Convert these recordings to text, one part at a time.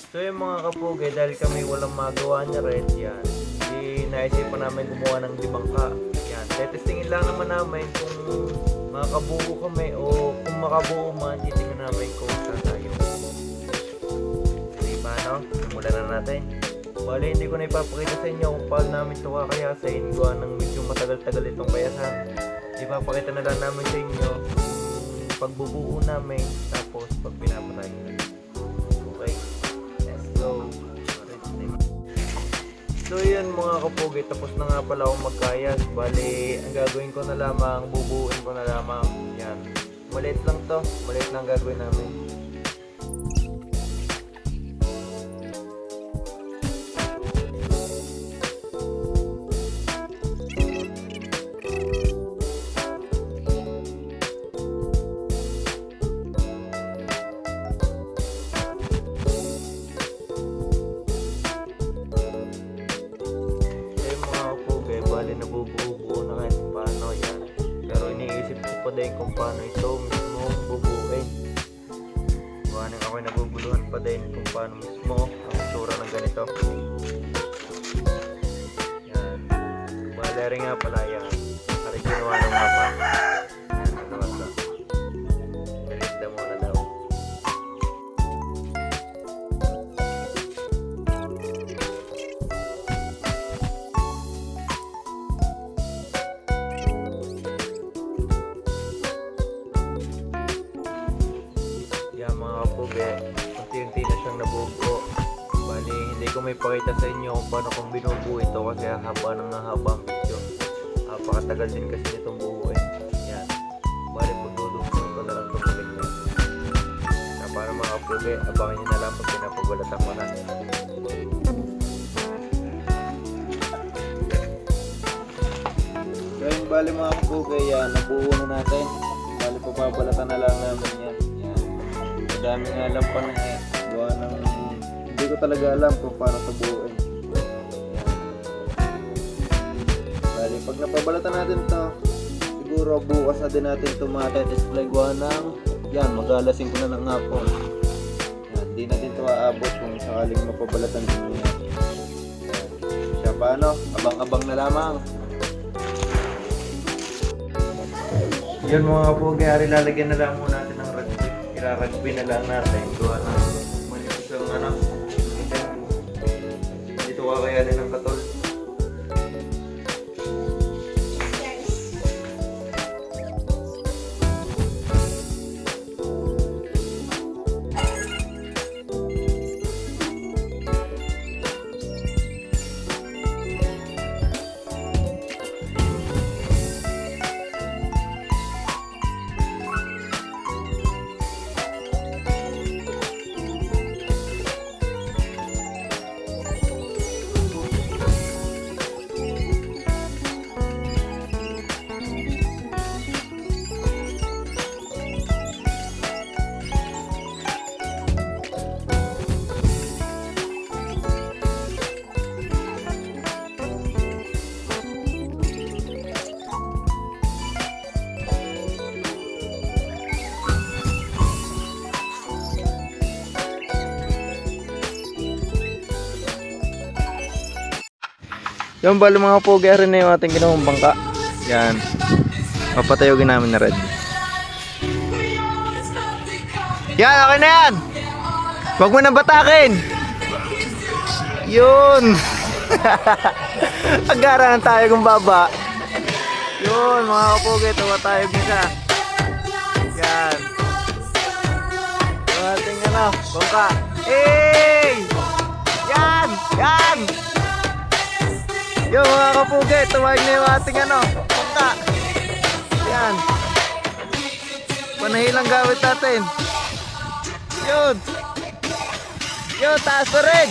So yung mga kapugay, dahil kami walang magawa niya rin, yan. Naisipan namin gumawa ng dibangka. Yan. Tetestingin lang naman namin kung makakabuo kami o kung makabuo man, titingnan namin kung saan tayo. Diba no? Simulan na natin. Bali, hindi ko na ipapakita sa inyo kung paano namin ito kakayasin. Gawa ng medyo matagal-tagal itong kayasan. Ipapakita na lang namin sa inyo yung pagbubuo namin, tapos pag pinapatay. Okay, let's go. So yun mga kapugay, tapos na nga pala akong magkayas. Bali, ang gagawin ko na lamang, bubuuin ko na lamang. Yan, maliit lang to, maliit lang gagawin namin. Bali nabubuo na kahit paano yan, pero iniisip ko pa din kung paano ito mismo bubuuin. Buwanin ako'y naguguluhan pa din kung paano mismo ang itsura ng ganito. Yan, bali rin nga pala yan, hari ginawa ng mapa. Yan, nagawa lang, nalinda mo na daw. Mga kapugay, unti-unti na siyang nabubuo. Bali, hindi ko may pakita sa inyo kung paano kong binubuo ito kasi haba ng haba ang video. Napakatagal din kasi nitong buuin. Yan. Bali, pagdudugtong ko na lang tumulit yan. Na para mga kapugay, abangan nyo na lang pag pinapabalatan ko na. Ngayon, bali mga kapugay, yan, nabuo na natin. Bali, papabalatan na lang namin yan. Dami nga alam pa na buwan ng hindi ko talaga alam kung paano ito buuin. Bali, pag napabalatan natin ito, siguro bukas na din natin ito display gawa ng yan, mag-alasing ko na ng hapon. Yan, hindi natin ito aabot kung sakaling mapabalatan din nyo yan. Siya paano, abang-abang na lamang. Yun mga kapugay, lalagyan na lang muna natin ng rugby. Irarugby na lang natin. Gawa ng manipis ang anak. Dito kakayanin ng katol. Yung bali mga pugay rin na yung ating ginawang bangka. Yan. Papatayogin namin na red. Yan, okay na yan. Huwag mo nang batakin. Yun. Agaran tayo kung baba. Yun mga kapugay, tumatayog na siya. Yan. Yung ating bangka. Hey! Yan! Yan! Yo mga kapugay, tuwag na yung ating bangka. Yan. Panahilang gawit natin. Yun. Yun, taas pa rin.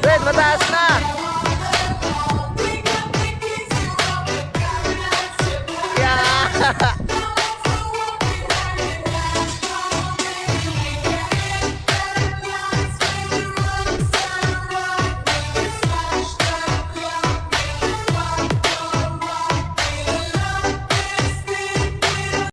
Red, mataas na.